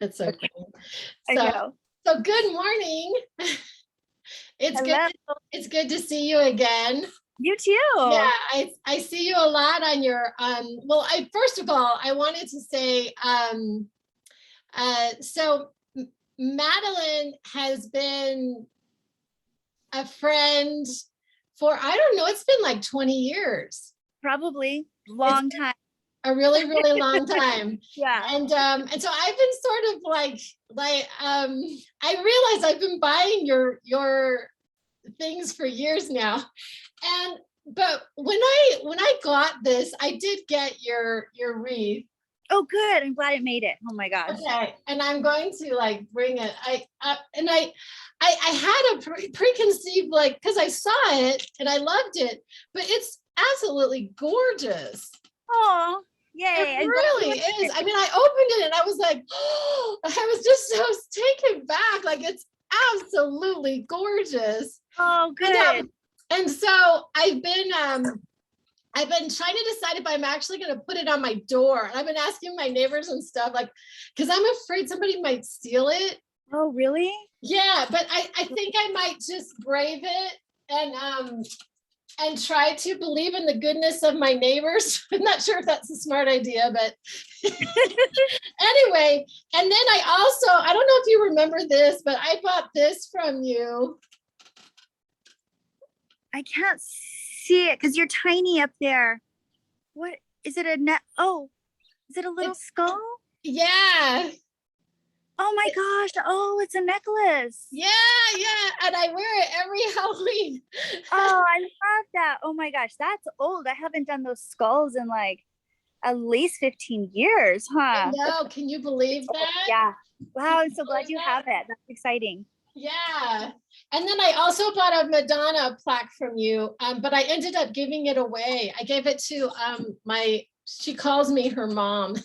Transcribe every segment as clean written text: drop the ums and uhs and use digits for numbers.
That's so funny. I So, know. so good morning. It's good. Hello. It's good to see you again. You Yeah, too. I see you a lot on your well, I first of all, I wanted to say so Madeline has been a friend for I don't know, it's been like 20 years. Probably It's long time. a really, really long time. Yeah. And so I've been sort of I realize I've been buying your things for years now. And but when I got this, I did get your wreath. Oh, good. I'm glad it made it. Oh my gosh. Okay, and I'm going to like bring it. I had a preconceived like because I saw it and I loved it, but it's absolutely gorgeous. Oh, It yay. I'm glad you really liked is. it. I mean, I opened it and I was like, oh, I was just so taken back. Like it's absolutely gorgeous. Oh, And good. and so I've been trying to decide if I'm actually going to put it on my door. And I've been asking my neighbors and stuff, like, because I'm afraid somebody might steal it. Oh, really? Yeah, but I think I might just brave it and try to believe in the goodness of my neighbors. I'm not sure if that's a smart idea, but anyway. And then I don't know if you remember this, but I bought this from you. I can't see it because you're tiny up there. What is it? A net? Oh, is it a little It's skull? yeah. Oh my gosh. Oh, it's a necklace. Yeah, yeah. And I wear it every Halloween. Oh, I love that. Oh my gosh, that's old. I haven't done those skulls in like at least 15 years, I huh? know. Can you believe that? Yeah. Can Wow, I'm you so glad believe you that? have it. That's exciting. Yeah. And then I also bought a Madonna plaque from you, but I ended up giving it away. I gave it to she calls me her mom.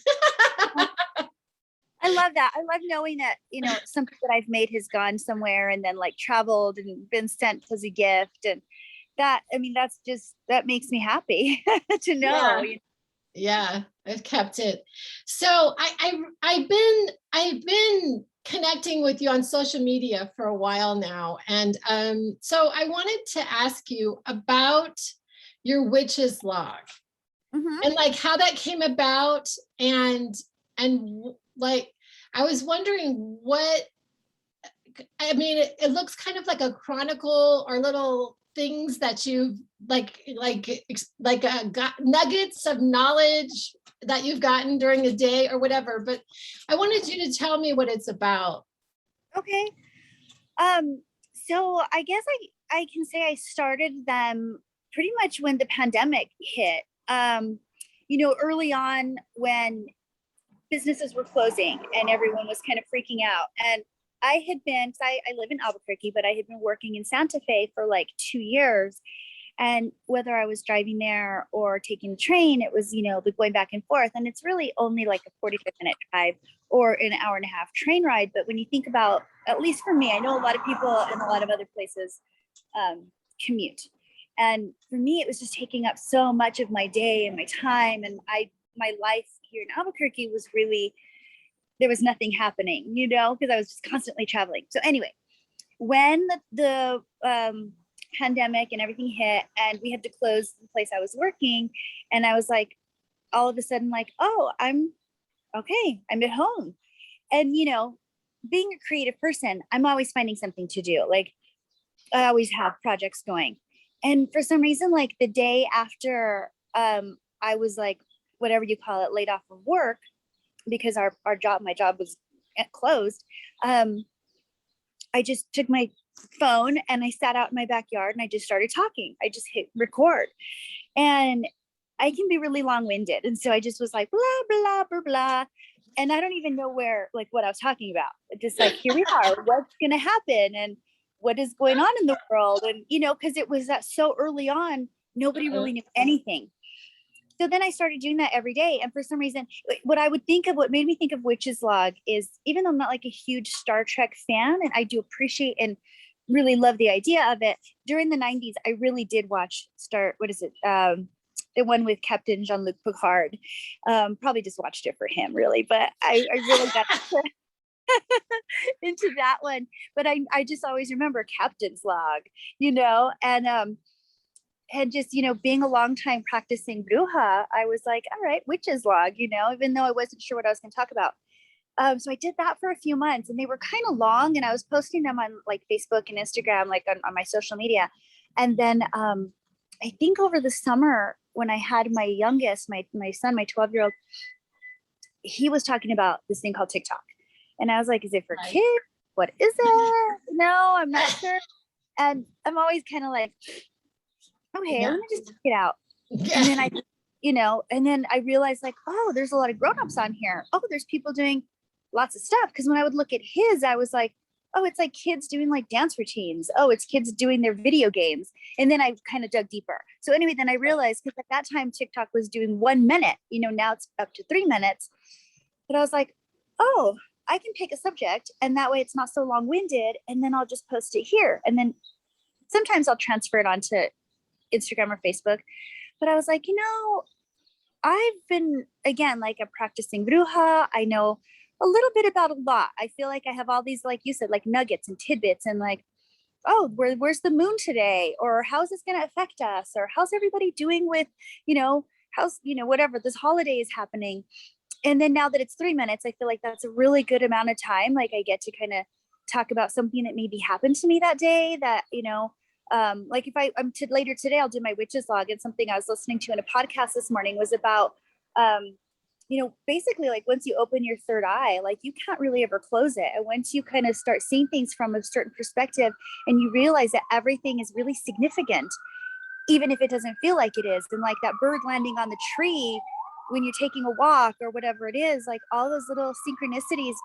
I love that. I love knowing that, something that I've made has gone somewhere and then like traveled and been sent as a gift. And that, I mean, that makes me happy to know. Yeah. Yeah, I've kept it. So I've been connecting with you on social media for a while now, and so I wanted to ask you about your witch's log Mhm. and like how that came about, and like I was wondering what I mean, it looks kind of like a chronicle or little things that you've got nuggets of knowledge that you've gotten during the day or whatever. But I wanted you to tell me what it's about. Okay. Um, so I guess I can say I started them pretty much when the pandemic hit. Early on when businesses were closing and everyone was kind of freaking out. And I had been, I live in Albuquerque, but I had been working in Santa Fe for like 2 years. And whether I was driving there or taking the train, it was, going back and forth. And it's really only like a 45-minute drive or an hour and a half train ride. But when you think about, at least for me, I know a lot of people in a lot of other places commute. And for me, it was just taking up so much of my day and my time. And my life here in Albuquerque was really, there was nothing happening, because I was just constantly traveling. So anyway, when the pandemic and everything hit and we had to close the place I was working, and I was like, all of a sudden, like, oh, I'm okay. I'm at home. And, being a creative person, I'm always finding something to do. Like I always have projects going. And for some reason, like the day after I was like, whatever you call it, laid off of work because my job was closed. I just took my phone and I sat out in my backyard and I just started talking. I just hit record, and I can be really long-winded. And so I just was like, blah, blah, blah, blah. And I don't even know what I was talking about. Just like, here we are, what's going to happen? And what is going on in the world? And, cause it was that so early on, nobody really knew anything. So then I started doing that every day. And for some reason, what made me think of Witch's Log is, even though I'm not like a huge Star Trek fan, and I do appreciate and really love the idea of it, during the 90s, I really did watch the one with Captain Jean-Luc Picard. Probably just watched it for him, really. But I really got into that one. But I just always remember Captain's Log, and just, being a long time practicing bruja, I was like, all right, witch's log, even though I wasn't sure what I was going to talk about. So I did that for a few months, and they were kind of long, and I was posting them on like Facebook and Instagram, like on my social media. And then I think over the summer when I had my youngest, my son, my 12-year-old, he was talking about this thing called TikTok. And I was like, is it for kids? What is it? No, I'm not sure. And I'm always kind of like, okay, let me just check it out. And then and then I realized like, oh, there's a lot of grownups on here. Oh, there's people doing lots of stuff. Because when I would look at his, I was like, oh, it's like kids doing like dance routines. Oh, it's kids doing their video games. And then I kind of dug deeper. So anyway, then I realized, because at that time TikTok was doing 1 minute, now it's up to 3 minutes. But I was like, oh, I can pick a subject, and that way it's not so long-winded, and then I'll just post it here. And then sometimes I'll transfer it onto Instagram or Facebook. But I was like, I've been, again, like a practicing bruja. I know a little bit about a lot. I feel like I have all these, like you said, like nuggets and tidbits, and like, oh, where's the moon today? Or how's this going to affect us? Or how's everybody doing with, how's, whatever, this holiday is happening. And then now that it's 3 minutes, I feel like that's a really good amount of time. Like I get to kind of talk about something that maybe happened to me that day that, like if later today, I'll do my witch's log, and something I was listening to in a podcast this morning was about, basically like once you open your third eye, like you can't really ever close it. And once you kind of start seeing things from a certain perspective, and you realize that everything is really significant, even if it doesn't feel like it is. And like that bird landing on the tree when you're taking a walk or whatever it is, like all those little synchronicities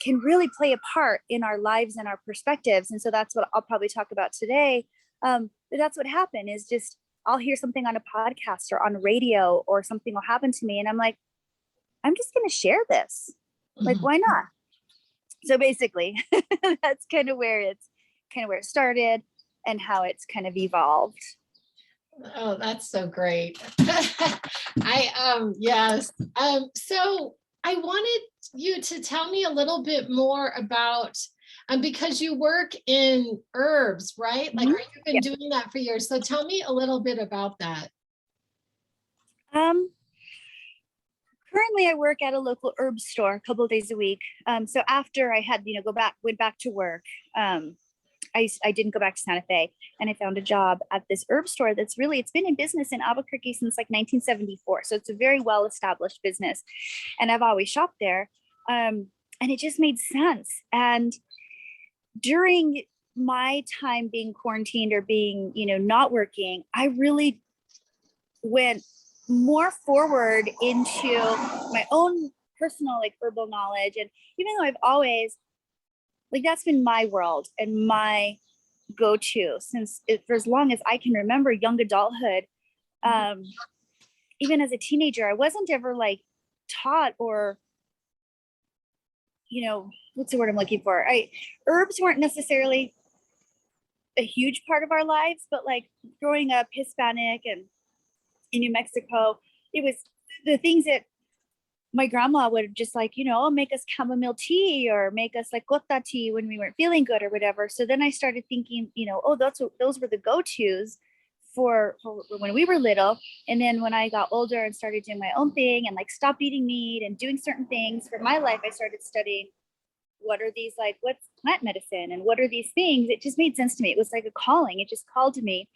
can really play a part in our lives and our perspectives. And so that's what I'll probably talk about today. But that's what happened, is just I'll hear something on a podcast or on radio, or something will happen to me, and I'm like, I'm just going to share this. Like, why not? So basically, that's kind of where it started and how it's kind of evolved. Oh, that's so great. Yes. So I wanted you to tell me a little bit more about, because you work in herbs, right? Like, you've been doing that for years. So tell me a little bit about that. Currently I work at a local herb store a couple of days a week. So after I had, went back to work, I didn't go back to Santa Fe, and I found a job at this herb store that's it's been in business in Albuquerque since like 1974. So it's a very well-established business, and I've always shopped there. And it just made sense. And during my time being quarantined or being, not working, I really went more forward into my own personal like herbal knowledge. And even though I've always, like, that's been my world and my go-to for as long as I can remember, young adulthood. Even as a teenager, I wasn't ever like taught, or, what's the word I'm looking for? Herbs weren't necessarily a huge part of our lives, but like growing up Hispanic and in New Mexico, it was the things that my grandma would just like, make us chamomile tea or make us like gota tea when we weren't feeling good or whatever. So then I started thinking, those were the go-tos for when we were little. And then when I got older and started doing my own thing and like stopped eating meat and doing certain things for my life, I started studying what are these, like, what's plant medicine and what are these things? It just made sense to me. It was like a calling. It just called to me.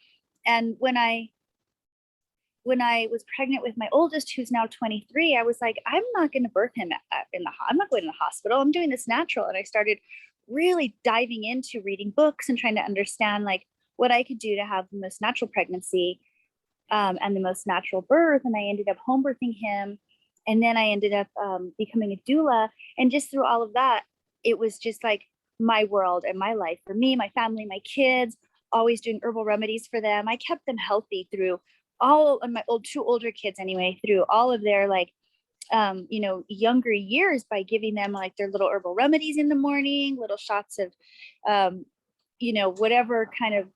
And when I was pregnant with my oldest, who's now 23, I was like, I'm not going to birth him I'm not going to the hospital. I'm doing this natural. And I started really diving into reading books and trying to understand like what I could do to have the most natural pregnancy, and the most natural birth. And I ended up home birthing him. And then I ended up becoming a doula. And just through all of that, it was just like my world and my life for me, my family, my kids, always doing herbal remedies for them. I kept them healthy through all of my two older kids anyway, through all of their like, younger years, by giving them like their little herbal remedies in the morning, little shots of, whatever kind of,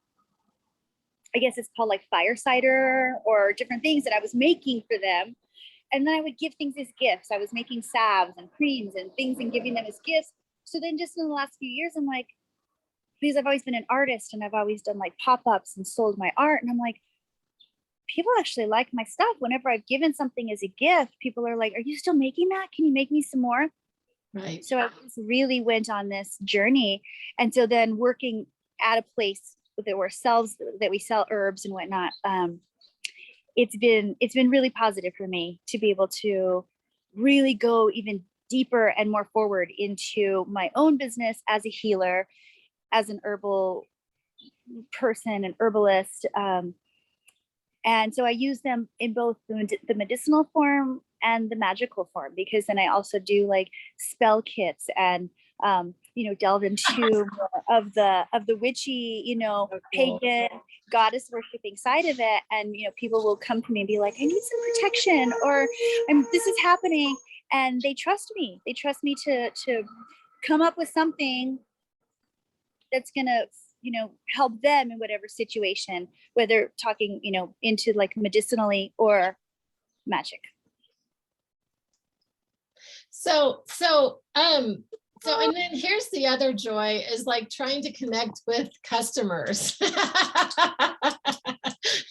I guess it's called like fire cider or different things that I was making for them. and then I would give things as gifts. I was making salves and creams and things and giving them as gifts. So then just in the last few years, I'm like, because I've always been an artist and I've always done like pop-ups and sold my art. And I'm like, people actually like my stuff. Whenever I've given something as a gift, people are like, are you still making that? Can you make me some more? Right. So I just really went on this journey. And so then working at a place that we sell herbs and whatnot, it's been really positive for me to be able to really go even deeper and more forward into my own business as a healer, as an herbal person, an herbalist. And so I use them in both the medicinal form and the magical form, because then I also do like spell kits and delve into more of the witchy, pagan goddess worshiping side of it. And people will come to me and be like, I need some protection, or this is happening, and they trust me. They trust me to come up with something that's gonna help them in whatever situation, whether talking into like medicinally or magic. And then here's the other joy is like trying to connect with customers.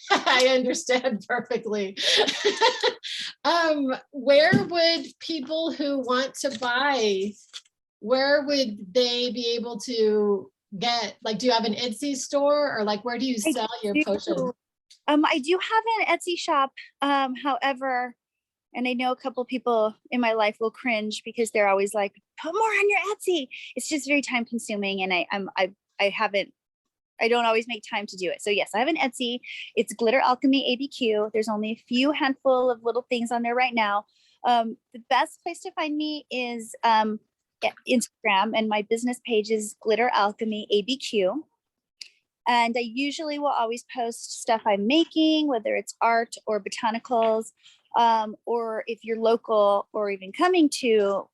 I understand perfectly. Where would people who want to buy, where would they be able to get, like, do you have an Etsy store, or like, where do you sell your potions? I do have an Etsy shop. However, and I know a couple people in my life will cringe because they're always like, put more on your Etsy. It's just very time consuming. And I don't always make time to do it. So yes, I have an Etsy. It's Glitter Alchemy ABQ. There's only a few handful of little things on there right now. The best place to find me is Instagram, and my business page is Glitter Alchemy ABQ. And I usually will always post stuff I'm making, whether it's art or botanicals, or if you're local or even coming to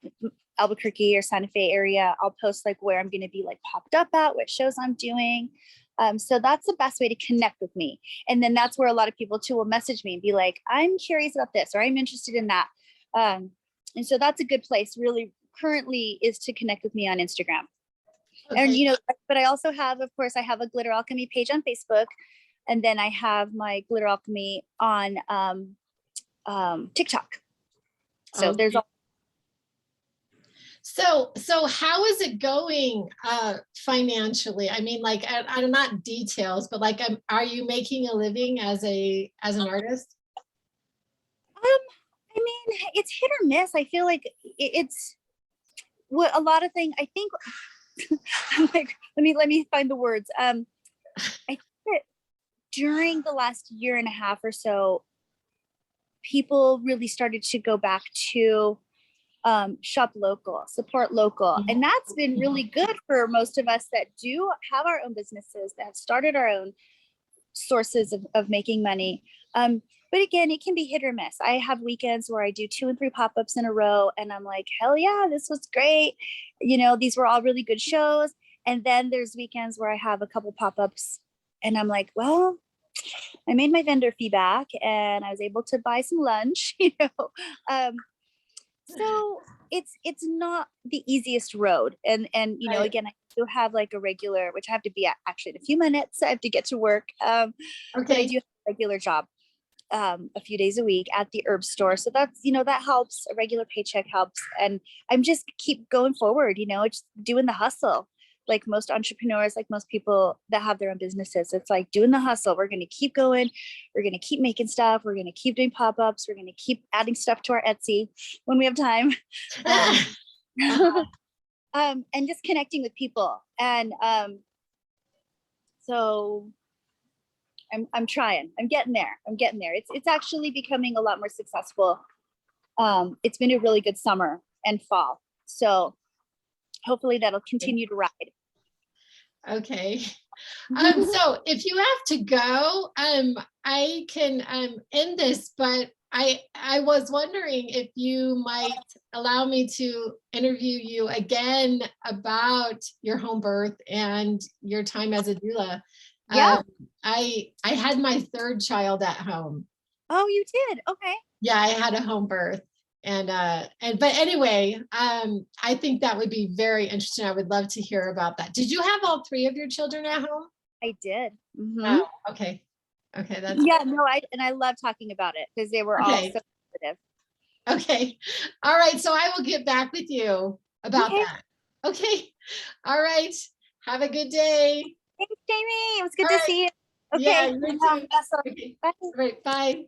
Albuquerque or Santa Fe area, I'll post like where I'm going to be like popped up at, what shows I'm doing. So that's the best way to connect with me. And then that's where a lot of people too will message me and be like, I'm curious about this, or I'm interested in that. And so that's a good place really currently, is to connect with me on Instagram. Okay. And, but I also have, of course, I have a Glitter Alchemy page on Facebook, and then I have my Glitter Alchemy on TikTok. So there's all. So how is it going financially? I mean, like, I'm not details, but like, are you making a living as an artist? I mean, it's hit or miss. I feel like it's what a lot of things. I think I'm like, let me find the words. I think that during the last year and a half or so, people really started to go back to shop local, support local. Mm-hmm. And that's been really good for most of us that do have our own businesses, that have started our own sources of making money. But again, it can be hit or miss. I have weekends where I do 2 and 3 pop-ups in a row, and I'm like, hell yeah, this was great. These were all really good shows. And then there's weekends where I have a couple pop-ups and I'm like, well, I made my vendor fee back and I was able to buy some lunch, so it's not the easiest road. And right. Again, I do have like a regular, which I have to be at actually in a few minutes. I have to get to work. Okay. But I do have a regular job a few days a week at the herb store. So that's, that helps. A regular paycheck helps. And I'm just keep going forward, it's doing the hustle. Like most entrepreneurs, like most people that have their own businesses, it's like doing the hustle. We're going to keep going. We're going to keep making stuff. We're going to keep doing pop-ups. We're going to keep adding stuff to our Etsy when we have time. And just connecting with people. And so I'm trying. I'm getting there. It's actually becoming a lot more successful. It's been a really good summer and fall. So hopefully that'll continue to ride. Okay. So if you have to go, I can end this, but I was wondering if you might allow me to interview you again about your home birth and your time as a doula. Yeah. I had my 3rd child at home. Oh, you did? Okay. Yeah, I had a home birth. But anyway, I think that would be very interesting. I would love to hear about that. Did you have all three of your children at home? I did. Oh, okay. Okay, that's Yeah, no, I love talking about it because they were all okay. so positive. Okay. All right. So I will get back with you about Okay, that. Okay. All right. Have a good day. thanks, Jamie. It was good All to right. see you. Yeah, Okay, you too. awesome. Okay. Bye. All right. Bye.